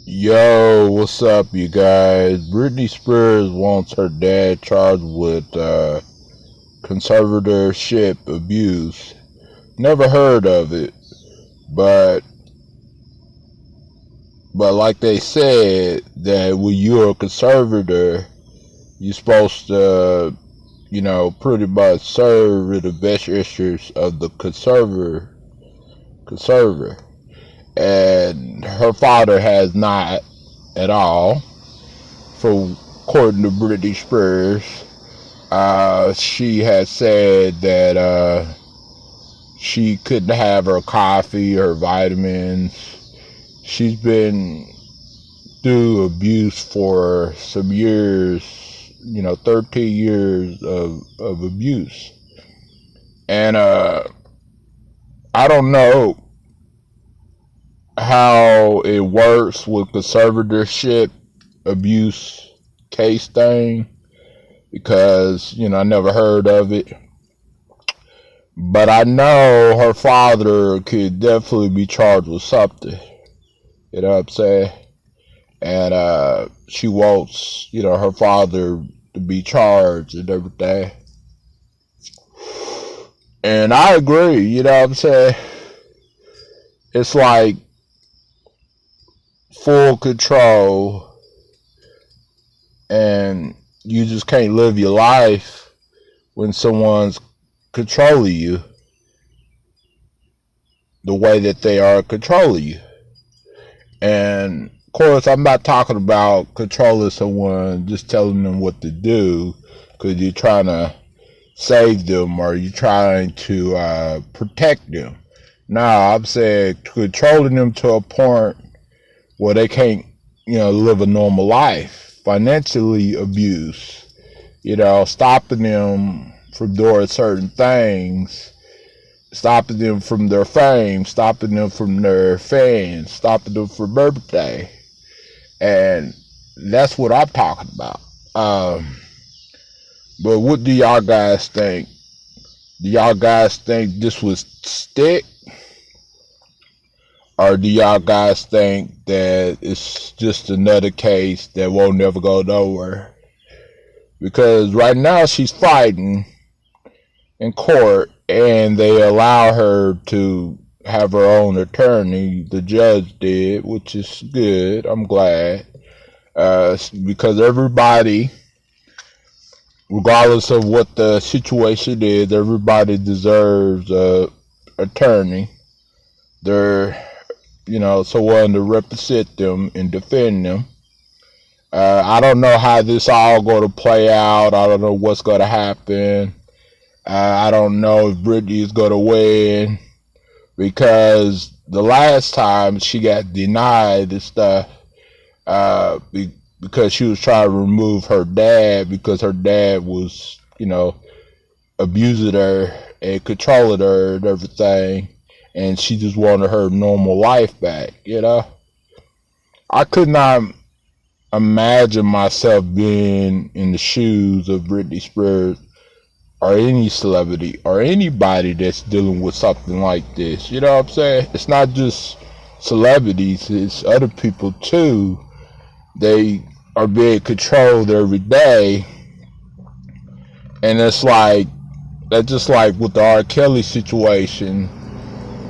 Yo, what's up, you guys? Britney Spears wants her dad charged with conservatorship abuse. Never heard of it, but like they said that when you're a conservator, you're supposed to, pretty much serve in the best interests of the conservator, and her father has not at all, for according to Britney Spears. She had said that she couldn't have her coffee, her vitamins. She's been through abuse for some years, 13 years of abuse. And I don't know how it works with conservatorship abuse case thing because, I never heard of it. But I know her father could definitely be charged with something. You know what I'm saying? And she wants, her father to be charged and everything. And I agree, you know what I'm saying? It's like full control, and you just can't live your life when someone's controlling you the way that they are controlling you. And of course, I'm not talking about controlling someone, just telling them what to do because you're trying to save them or you're trying to protect them. No, I'm saying controlling them to a point where they can't, live a normal life. Financially abuse, stopping them from doing certain things, stopping them from their fame, stopping them from their fans, stopping them from everything. And that's what I'm talking about. But what do y'all guys think? Do y'all guys think this was stick? Or do y'all guys think that it's just another case that won't never go nowhere? Because right now she's fighting in court and they allow her to have her own attorney. The judge did, which is good. I'm glad. Because everybody, regardless of what the situation is, everybody deserves a attorney. They're, someone to represent them and defend them. I don't know how this all going to play out. I don't know what's going to happen. I don't know if Britney is going to win because the last time she got denied and stuff because she was trying to remove her dad because her dad was, abusing her and controlling her and everything. And she just wanted her normal life back, I could not imagine myself being in the shoes of Britney Spears or any celebrity or anybody that's dealing with something like this. You know what I'm saying? It's not just celebrities, it's other people too. They are being controlled every day. And it's like, that's just like with the R. Kelly situation.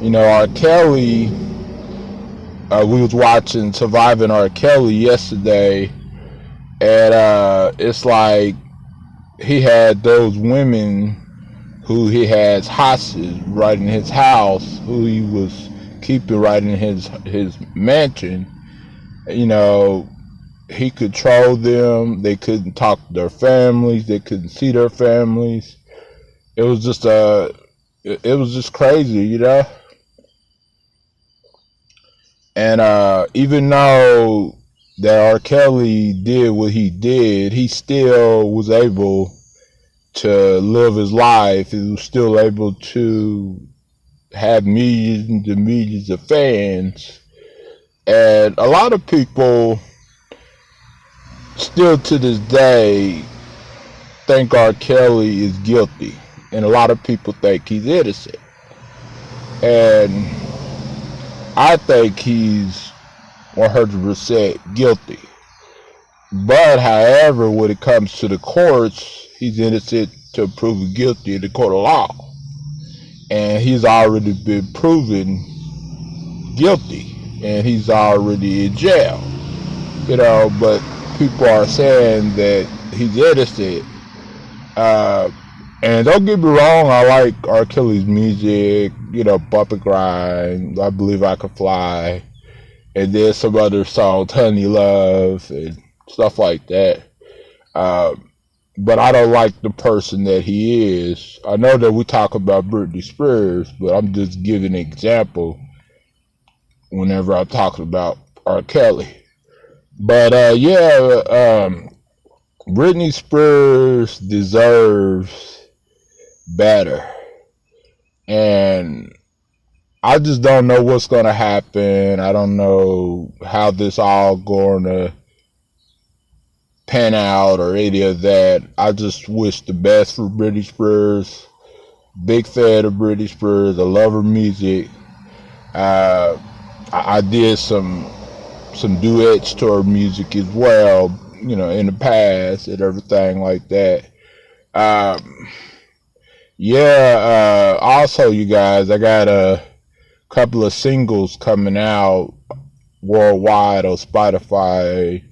R. Kelly, we was watching Surviving R. Kelly yesterday, and it's like he had those women who he has hostage right in his house, who he was keeping right in his mansion. He controlled them. They couldn't talk to their families. They couldn't see their families. It was just it was just crazy. And even though that R. Kelly did what he did, he still was able to live his life. He was still able to have millions and millions of fans. And a lot of people still to this day think R. Kelly is guilty. And a lot of people think he's innocent. And I think he's 100% guilty. But however, when it comes to the courts, he's innocent to proven guilty in the court of law. And he's already been proven guilty. And he's already in jail. But people are saying that he's innocent. And don't get me wrong, I like R. Kelly's music, Bump and Grind, I Believe I Can Fly, and then some other songs, Honey Love, and stuff like that. But I don't like the person that he is. I know that we talk about Britney Spears, but I'm just giving an example whenever I'm talking about R. Kelly. But Britney Spears deserves better. And I just don't know what's going to happen. I don't know how this all going to pan out or any of that. I just wish the best for Britney Spears. Big fan of Britney Spears. I love her music. I did some duets to her music as well, in the past and everything like that. Also, you guys, I got a couple of singles coming out worldwide on Spotify,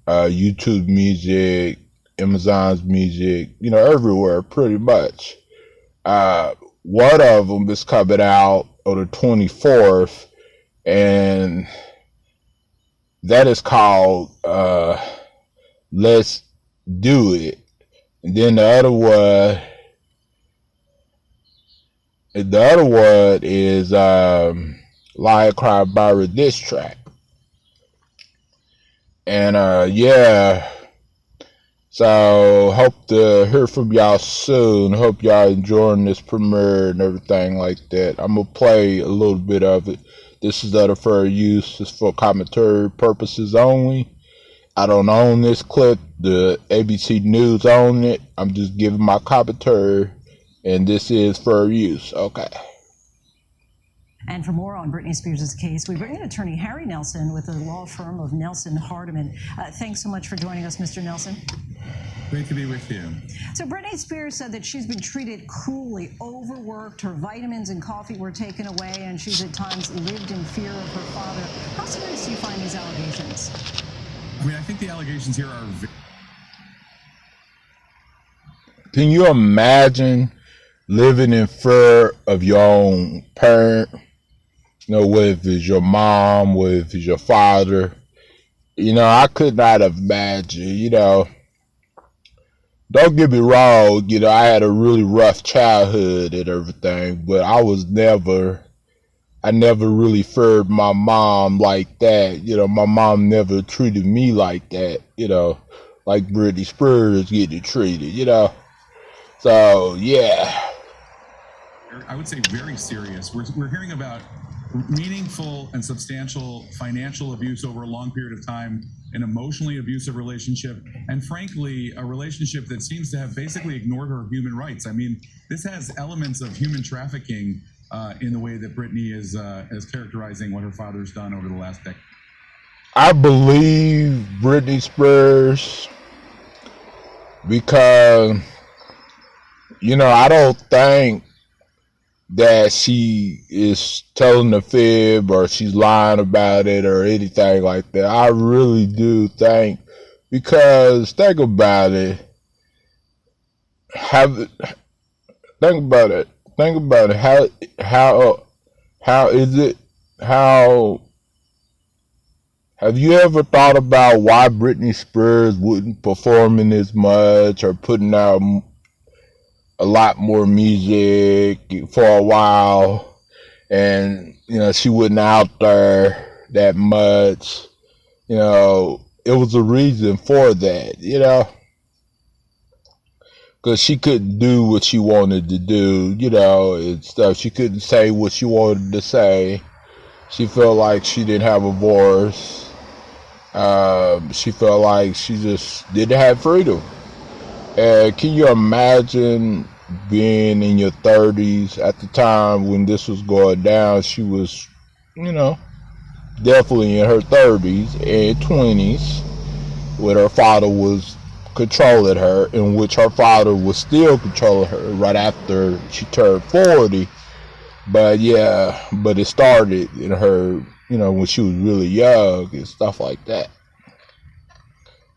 YouTube Music, Amazon's Music, everywhere pretty much. One of them is coming out on the 24th, and that is called Let's Do It. And then the other one is Lion Cry Byron Diss Track. And so hope to hear from y'all soon. Hope y'all enjoying this premiere and everything like that. I'm gonna play a little bit of it. This is not for use. It's for commentary purposes only. I don't own this clip. The ABC News own it. I'm just giving my commentary, and this is for use. Okay. And for more on Britney Spears' case, we bring in attorney Harry Nelson with the law firm of Nelson Hardiman. Thanks so much for joining us, Mr. Nelson. Great to be with you. So Britney Spears said that she's been treated cruelly, overworked, her vitamins and coffee were taken away, and she's at times lived in fear of her father. How serious do you find these allegations? I mean, I think the allegations here are... Can you imagine living in fear of your own parent? Whether it's your mom, whether it's your father. I could not imagine, Don't get me wrong, I had a really rough childhood and everything, but I never really feared my mom like that. My mom never treated me like that, like Britney Spears getting treated, So, yeah. I would say very serious. We're hearing about meaningful and substantial financial abuse over a long period of time, an emotionally abusive relationship, and frankly, a relationship that seems to have basically ignored her human rights. I mean, this has elements of human trafficking in the way that Britney is characterizing what her father's done over the last decade. I believe Britney Spears because, I don't think that she is telling the fib or she's lying about it or anything like that. I really do think, because think about it. Think about it. How is it? Have you ever thought about why Britney Spears wouldn't performing as much or putting out a lot more music for a while, and she wasn't out there that much? It was a reason for that, because she couldn't do what she wanted to do, and stuff. She couldn't say what she wanted to say. She felt like she didn't have a voice. She felt like she just didn't have freedom. Can you imagine being in your 30s at the time when this was going down? She was, definitely in her 30s and 20s, where her father was controlling her, in which her father was still controlling her right after she turned 40. But yeah, but it started in her, when she was really young and stuff like that.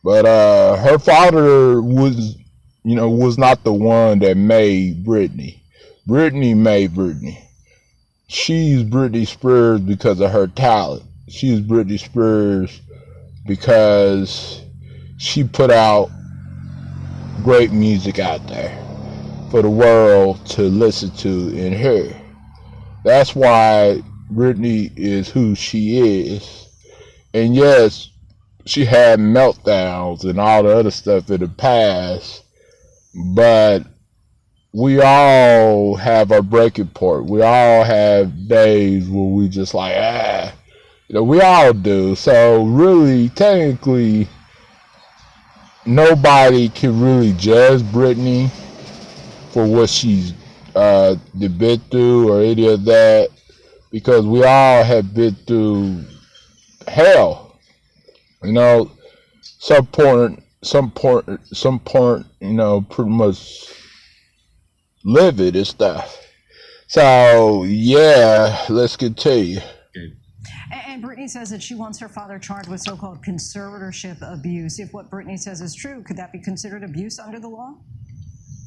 But her father was not the one that made Britney. Britney made Britney. She's Britney Spears because of her talent. She's Britney Spears because she put out great music out there for the world to listen to and hear. That's why Britney is who she is. And yes, she had meltdowns and all the other stuff in the past, but we all have our breaking point. We all have days where we just like, we all do. So really, technically, nobody can really judge Britney for what she's been through or any of that, because we all have been through hell. Some point, pretty much live it and stuff. So yeah, let's continue. And Britney says that she wants her father charged with so-called conservatorship abuse. If what Britney says is true, could that be considered abuse under the law?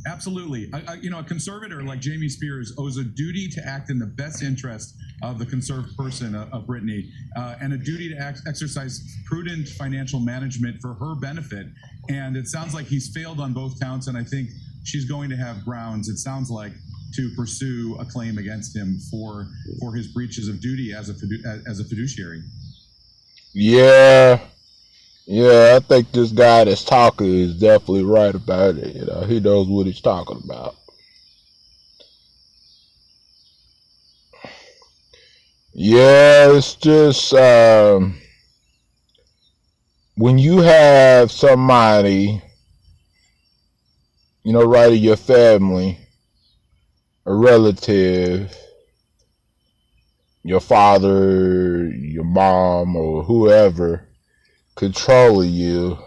Absolutely. A conservator like Jamie Spears owes a duty to act in the best interest of the conserved person of Britney, and a duty to exercise prudent financial management for her benefit. And it sounds like he's failed on both counts, and I think she's going to have grounds, it sounds like, to pursue a claim against him for his breaches of duty as a fiduciary. Yeah, I think this guy that's talking is definitely right about it. He knows what he's talking about. Yeah, it's just when you have somebody, right in your family, a relative, your father, your mom, or whoever, controlling you,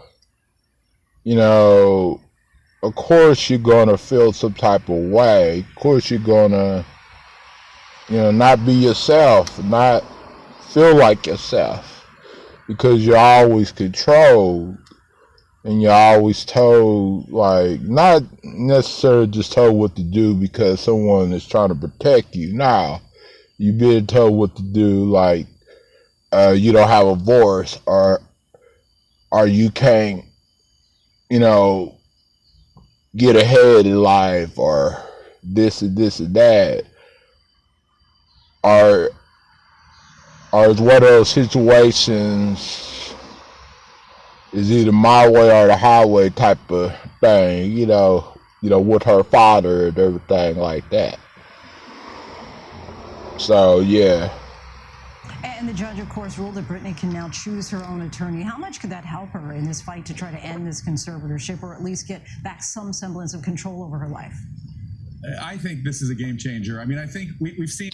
of course you're gonna feel some type of way. Of course you're gonna, not be yourself, not feel like yourself, because you're always controlled and you're always told, like, not necessarily just told what to do because someone is trying to protect you. Now, you're being told what to do, like, you don't have a voice, or you can't, get ahead in life, or this and this and that, or it's one of those situations, is either my way or the highway type of thing, with her father and everything like that. So yeah. And the judge, of course, ruled that Britney can now choose her own attorney. How much could that help her in this fight to try to end this conservatorship, or at least get back some semblance of control over her life? I think this is a game changer. I mean, I think we've seen.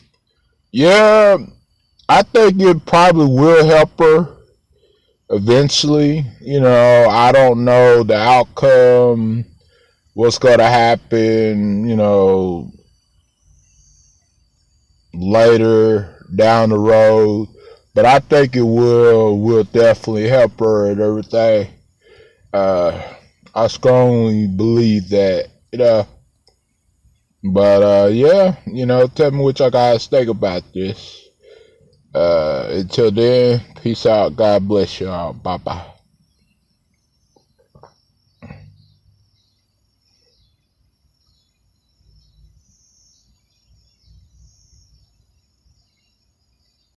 Yeah, I think it probably will help her eventually. I don't know the outcome, what's going to happen, later down the road. But I think it will definitely help her and everything. I strongly believe that, But yeah, tell me what y'all guys think about this. Until then, peace out. God bless y'all. Bye bye.